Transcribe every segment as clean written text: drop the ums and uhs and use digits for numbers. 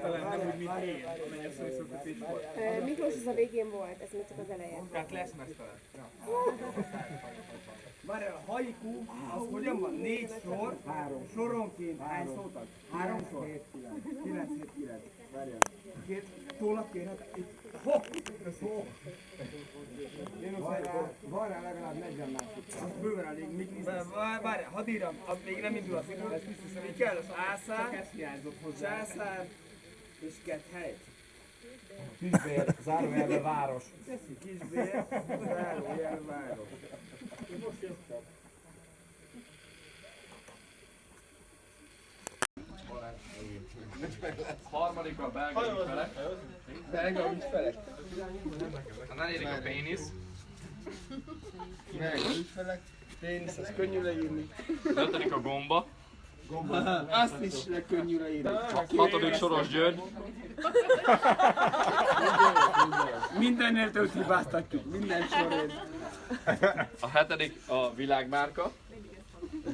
Hirtelen, nem úgy, mint én, amelyek szövetés volt. Miklós az a végén volt, ez még csak az eleje. Tehát lesz mesztelen. Várj, a haiku, az hogyan van? 4 sor, soronként hány szót ad? 3 sor? 9, 7, 9. Várjál. Tóllat kérhet? Ez ho! Van rá legalább 40 másodperc. Az bőven elég. Várjál, hadd írjam, még nem indul az idő, ez biztos, hogy kell az ászár, császár és kethely. Kisbér, zárójelbe város. Kisbér, zárójelbe város. Most jöttem. Harmadikra belga ügyfelek. Belga ügyfelek. A negyedik a pénisz. Belga ügyfelek. Pénisz, az könnyű leírni. Az ötödik a gomba. Azt is könnyű leírni. Hatodik Soros György. Mindennél több hibáztatjuk, minden sorért. A hetedik a világmárka.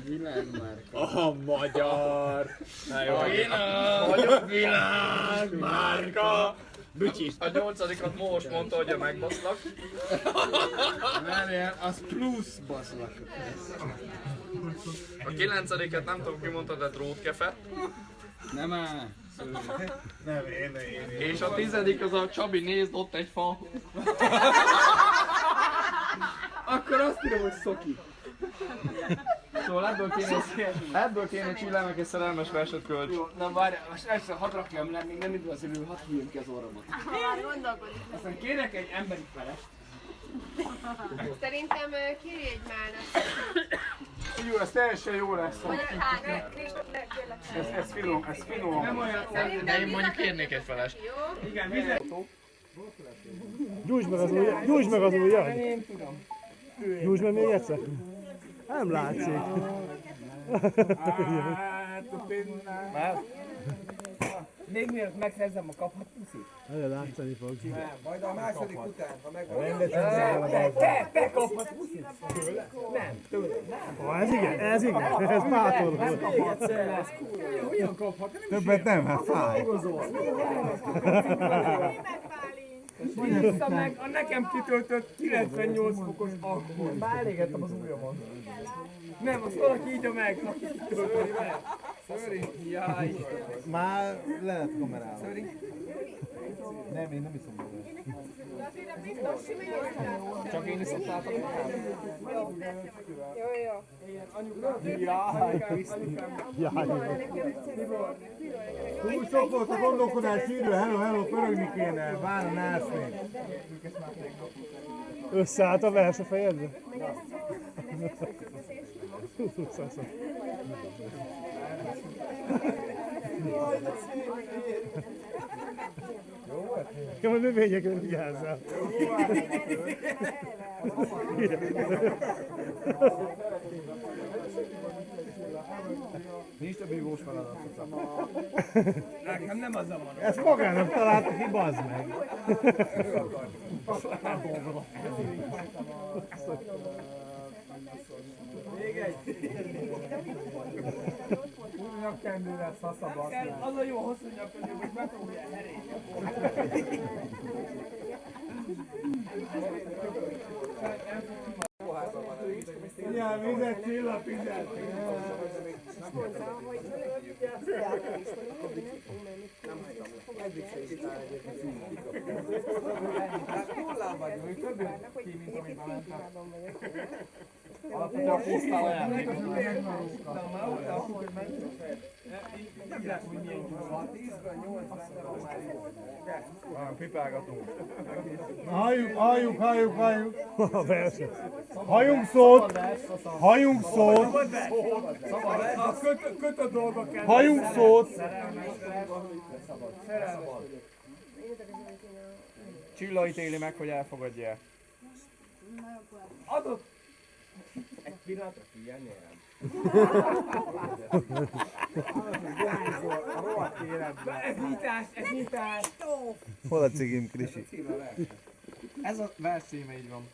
Világmárka. A magyar! Világmárka! Bücsis! A nyolcadikat most mondta, hogy a megbaszlak. Várjál, az plusz baszlak. A kilencediket nem tudom ki mondta, de drótkefe. Nem áll. Nem, én. És a tizedik az a Csabi, nézd ott egy fa. Akkor azt írom, hogy szoki. Szóval ebből kéne csillámnak egy szerelmes verset kölcs. Jó, na várjál, most először hadd rakjam le, még nem indul az idő, hadd hívjam ki az orromat. Aztán kérek egy emberi felest. Szerintem kérj egy málnat. Jó, ez teljesen jó lesz. Ez finom, ez finom. Nem olyan, De én mondjuk kérnék egy felest. igen, vizet. Gyújtsd meg az ujjad! Én tudom. Gyújtsd meg még egyszer! Nem látszik. Még mielőtt megszerzem a kaphat puszit? Nagyon látszani fog. Majd a második után, ha megvan. Te kaphat puszit? Tőle? Nem, tőle. Ez igen, ez bátor volt. Még egyszer lesz. Hogyan kaphat? Többet nem, hát fáj. Vissza meg a nekem kitöltött 98 fokos akkor. Beelégettem az ujjamon. Nem, azt valaki ígya meg, aki kitöltödi meg. Szöri, jaj. Már lehet kamerával. Nem, én nem iszom belőle. Csak én iszottátok. Jó. Túl sok volt a gondolkodás idő, hello, pörögni kéne, várna nászni. Összeállt a vers a fejedbe? Jó, a növényekre vigyázzál. Nincs több hívós feladat. Nekem nem az a van. Ezt magának találta ki, bazd meg. Még egy. Nyakkendő lesz, szaszabasz. Az a jó hosszú nyakkendő, hogy megpróbálja herénye. Ilyen vizet, csillapizet. Hullám vagy, hogy több ki, mint amit bementem. Alapvetően húztál olyan. Nem lehet, hogy milyen kis van. 10-ben 8-ban már jó. Pipálgatunk. Halljuk. A verset. Halljunk szót. Köt a dolgok kell. Halljunk szót. Csilla ítéli meg, hogy elfogadja. Adott. Egy pillanatra figyelni rám. Ez nyitás. Hol a cigim, Krisi? Ez a vers címe, így van.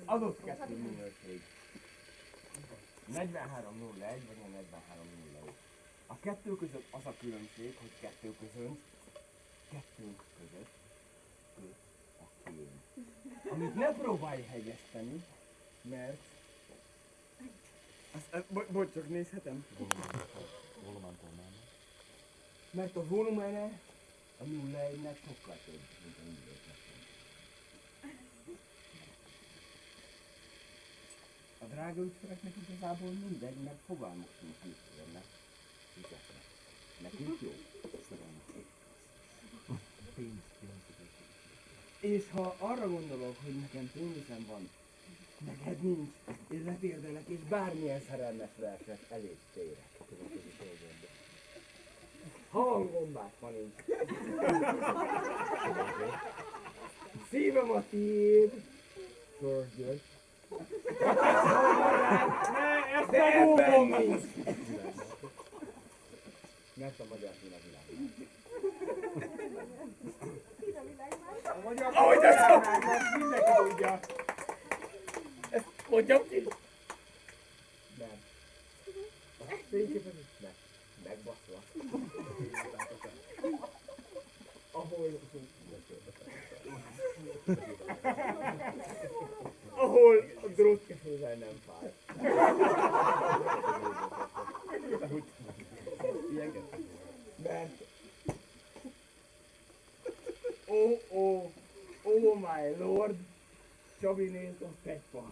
adott kettő minőség. 43-01 vagy a 43-01. A kettő között az a különbség, hogy kettőnk között a kém. Amit ne próbálj hegyeszteni, mert... Bocs, csak nézhetem? Mert a volumene a 0,1-nek sokkal több, mint a 0,1-nek. A drága ügyfeleknek igazából mindegy, mert fogalmuk sincs, mit érnek fizetnek. Nekünk jó. És ha arra gondolok, hogy nekem pénzem van, neked nincs, és letérdelek, és bármilyen szerelmes verset elég térek. Hanggombák ma nincs. Szívem a tiéd. Sörgyök. De ebben nincs. Mert a magyar a világban. Ahogy ezt mindenki tudja. Ezt mondjam ki? Nem. A fényképezés? Nem. Megbaszva. Ahol a drótkefővel nem fáj. Mert... Oh my lord! Csabi nézd, ott egy fa.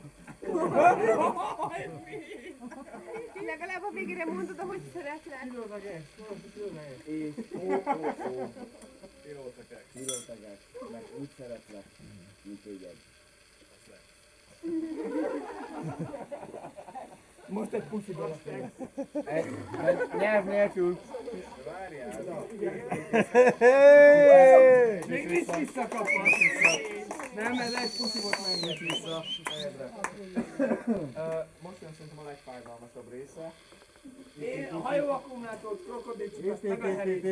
Legalább a végére mondod, ahogy szeretlek. És pilótakás. Mert úgy szeretlek, mint téged. Most egy puszi belefél. Nyelv nélkül. Várjál. Még nincs visszakapva. Nem, ez egy puszi volt, meg nincs vissza. Most jön szerintem a legfájdalmasabb része. Én a hajóakkumulátor krokodilcsikat meg a herét.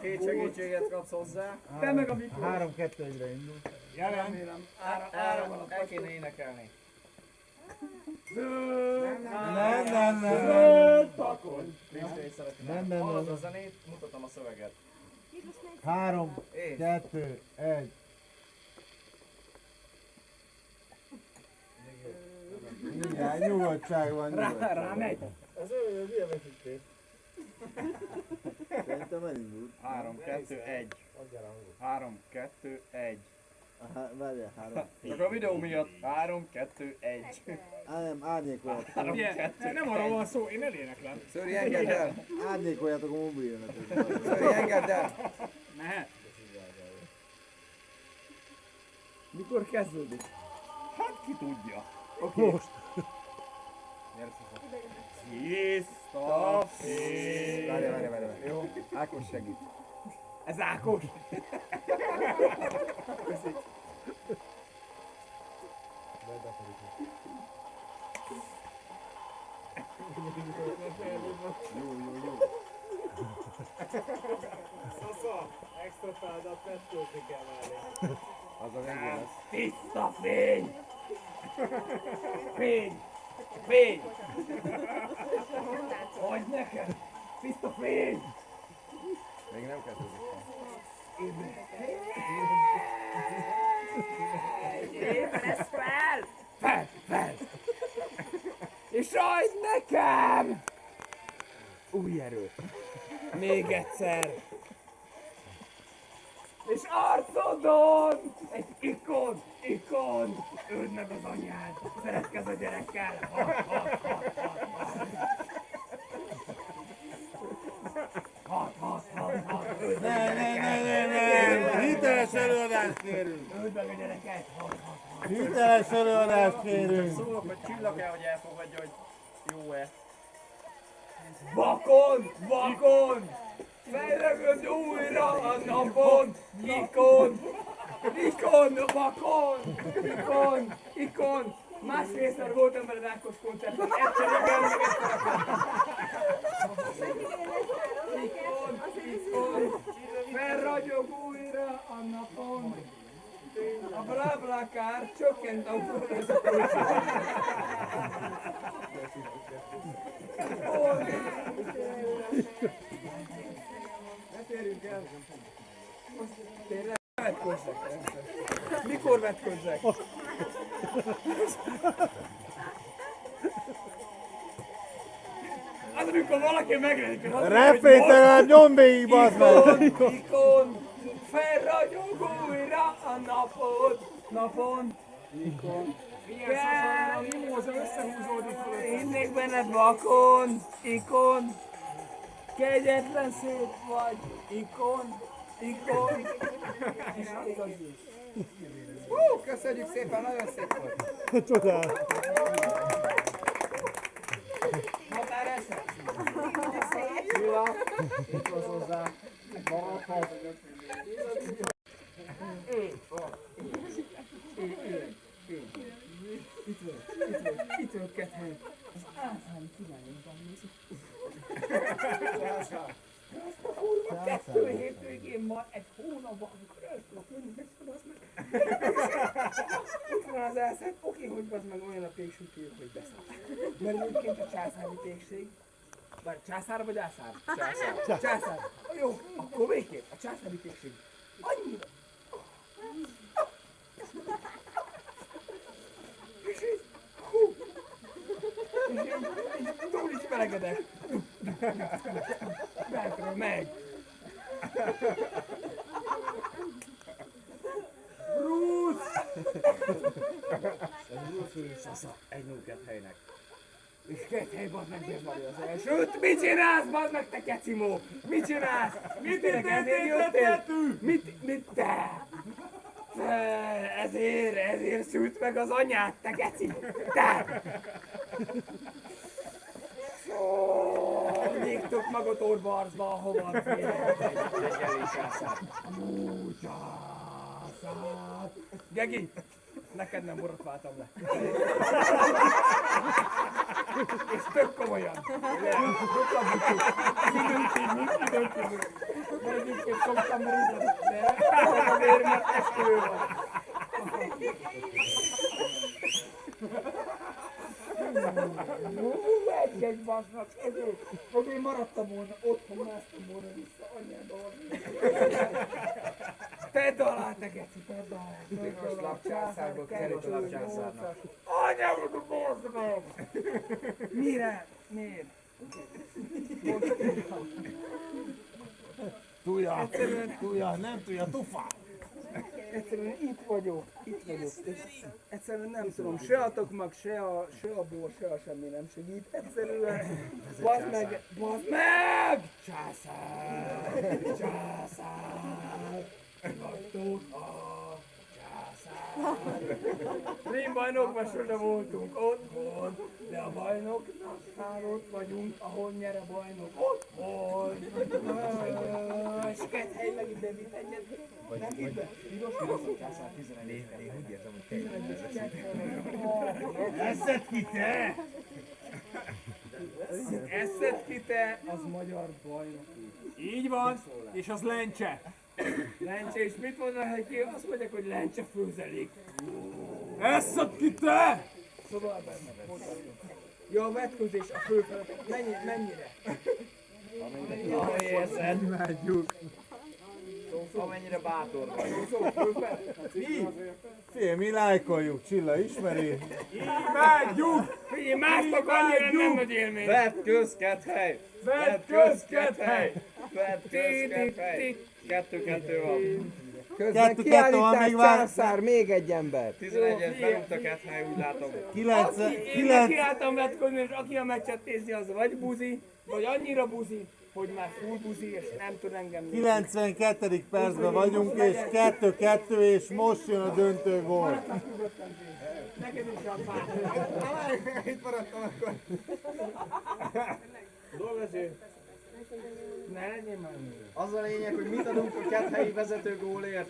Két segítséget kapsz hozzá. Te meg a Miklós. 3-2-1-re indul. Remélem. Áram alatt. El kéne énekelni. Nem. Zöld takony. Nem. Hallod a zenét, mutatom a szöveget. 3, 2, 1. Igen, nyugodtság van, nyugodtság. Rámegy. Ez olyan milyen vetítés. Szerintem elindult. 3, 2, 1. 3, 2, 1. Várjál, 3. Csak a videó miatt 3, 2, 1. Nem, árnyékoljatok. 3, 2, Nem arról van szó, én eléneklem. Szöri, engedd el! Árnyékoljatok a mobilnetet. Szöri, engedd el! Mehet. Mikor kezdődik? Hát ki tudja. Most. Tiszta fény. Várj. Jó, Ákos segít. Ez Ákos. Jó. Szasza, extra feladat, petőzni kell mellé. Az a végén lesz. Tiszta fény. Fény. Hogy neked? Tiszta fény. Még nem kezdődik. Ébredsz fel! És hagyd nekem! Új erő. Még egyszer. És arcodon egy ikon! Öld meg az anyád! Szeretkezz a gyerekkel! Hat! Öld meg a gyerekkel! Nem. Hiteles előadást kérünk. Öld meg a gyereket! Hiteles előadást kérünk. Szólok, hogy csillag el, hogy elfogadja, hogy jó-e. Vakon! Fejlődött újra a napon! Ikon! Másfélszer voltam veled Ákos koncerten, egyszer igen, meg Ikon! Felragyog újra a napon! A BlaBlaCar csökkent autóvezetőség. Ne térjünk el. Most tényleg vetközzek. Mikor vetközzek? Az, amikor valaki megjelenik. Refételen nyom végig, bazd meg! Ikon, felragyog újra a napon. Ikon. Ilyen a mimóza összehúzódik fölött. Hinnék benned vakon, ikon. Kegyetlen szép vagy, ikon. És igazi. Köszönjük szépen, nagyon szép volt. Csodál. Határ eset? Csilla, itt az hozzá. Maradhat. Itt vagyok Kethely. Az általán királyomban nézzük. Kurva 2 hétvégén van, egy hónapban, amikor el tudok jönni, megszabadsz meg. Itt van az elszed, oké, hogy bazd meg olyan a péksütő, hogy beszáll. Mert egyébként a császári pékség, vagy császár vagy ászár? Császár. Jó, akkor végképp a császári pékség. Annyira. És így, hú. És így túl is melegedek. Meg. Bruce! Egy Kethelynek. És Kethely bazd meg bezvarja az elsőt. Mit csinálsz bazd meg te kecimó? Mit csinálsz? Mit ezért jöttél? Mit te? Ezért szült meg az anyád, te geci! Te! Légtök magot orbarzba, hova félek egy elég császár. Császár! Gegi, neked nem borotváltam le. És tök komolyan. Időnként. Mert egyébként szoktam rúgni, de azért, mert esküvő van. Egy basnak, hogy én maradtam volna, otthon másztam volna vissza, anyába. Tedd alá, te geci, tedd alá. Piros lapcsászárból került a lapcsászárnak. Anyába, a borzom! Mire? Miért? Tuja, nem tuja, tufa! Egyszerűen itt vagyok, és egyszerűen nem tudom, se a tokmak, se a bor, se a semmi nem segít, egyszerűen, bazd meg, császár, vagytok a császár. Rémbajnokban sose voltunk otthon, de a bajnoknál ott vagyunk, ahol nyer a bajnok otthon. És Kethely meg ide vitt egyet. Nem ide? Piros a császár 11 éve. Én úgy értem, hogy 11 Eszed ki te! Eszed ki te, az magyar bajnok. Így van, és az lencse. Lencse, és mit mondanak neki? Azt mondják, hogy lencse főzelék. Eszed ki te! Szóval benne. Ja, a vetközés a főfeladat. Mennyire? Amennyire érzed. Imádjuk! Amennyire bátor vagy. Szóval főfeladat. Mi? Mi lájkoljuk, Csilla ismeri? Imádjuk! Figyelj, másnak annyira nem nagy élmény. Vetköz Kethely! Vetköz Kethely! Vetköz Kethely! 2-2 van. Közben 2-2 van, kiállítás még vár. császár, még egy ember. 11-es berúgta Kethely, úgy látom. Én nekiálltam vetkozni, és aki a meccset nézi, az vagy buzi, vagy annyira buzi, hogy már full buzi, és nem tud engem nézni. 92. percben vagyunk, és 2-2, és most jön a döntő gól. Neked is a bátor. Itt maradtam akkor. Dolgoző. Ne legyél már mi. Az a lényeg, hogy mit adunk a Kethelyi vezető gólért.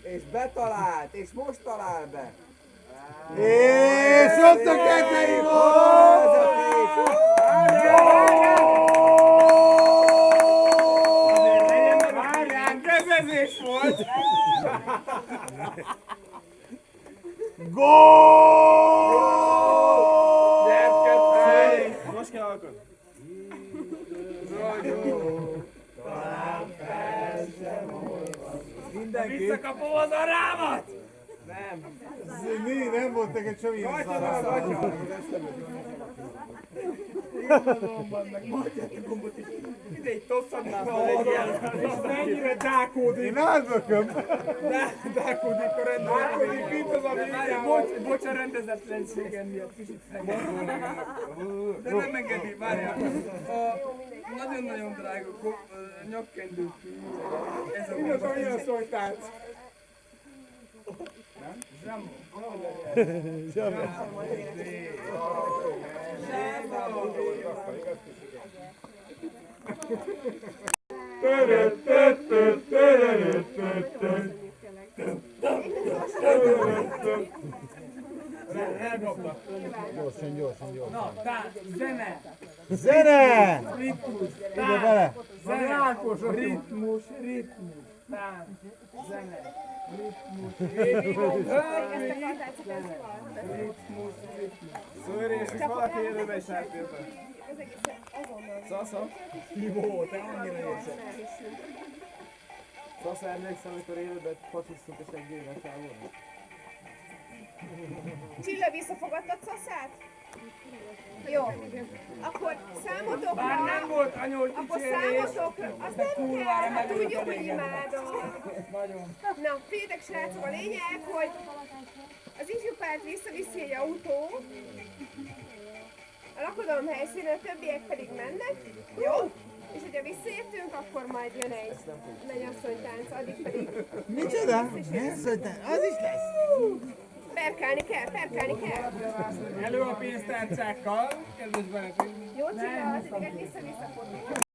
És betalált, és most talál be. És ott a Kethely gól! Azért legyen meg a Ütés volt! Gól! Gyerket, most kell alkotni. Visszakapom az arámat! Nem volt neked semmi szarában. Ide itt tosszadnál fel egy ilyen. Mennyire dákódik. Én átbököm. Dákódik a rendőr. Mint az a végén. Bocs a rendezetlenségen miatt. Kicsit de nem engedi, várjál. A nagyon-nagyon drága nyakkendő. Ez a mi az olyan szóltát? Elkapta. Gyorsan. Na, tánc, zene, Zene! ritmus, Ide bele! zene, ritmus, tánc, zene, ritmus, Szőrés, és valaki élőben is átérte. Szasza? Jó, te annyira érzed. Szasza, emlékszem, amikor élőben focisztunk és egy éves volt. Csilla, visszafogadtad Szaszát? Jó. Akkor számotokra... Bár nem volt anyós Akkor dicsérés. számotokra... Azt nem kell, hát tudjuk, hogy imádom. Nagyon. Na, figyeljetek srácok, a lényeg, hogy az ifjú párt visszaviszi egy autó, a lakodalom helyszínen, a többiek pedig mennek, jó? És hogyha visszaértünk, akkor majd jön egy mennyasszonytánc, addig pedig... Micsoda? Az is lesz. Perkálni kell. Elő a pénztárcákkal, kedves barátaim. Jó, Csilla, az idegen vissza-vissza fordul.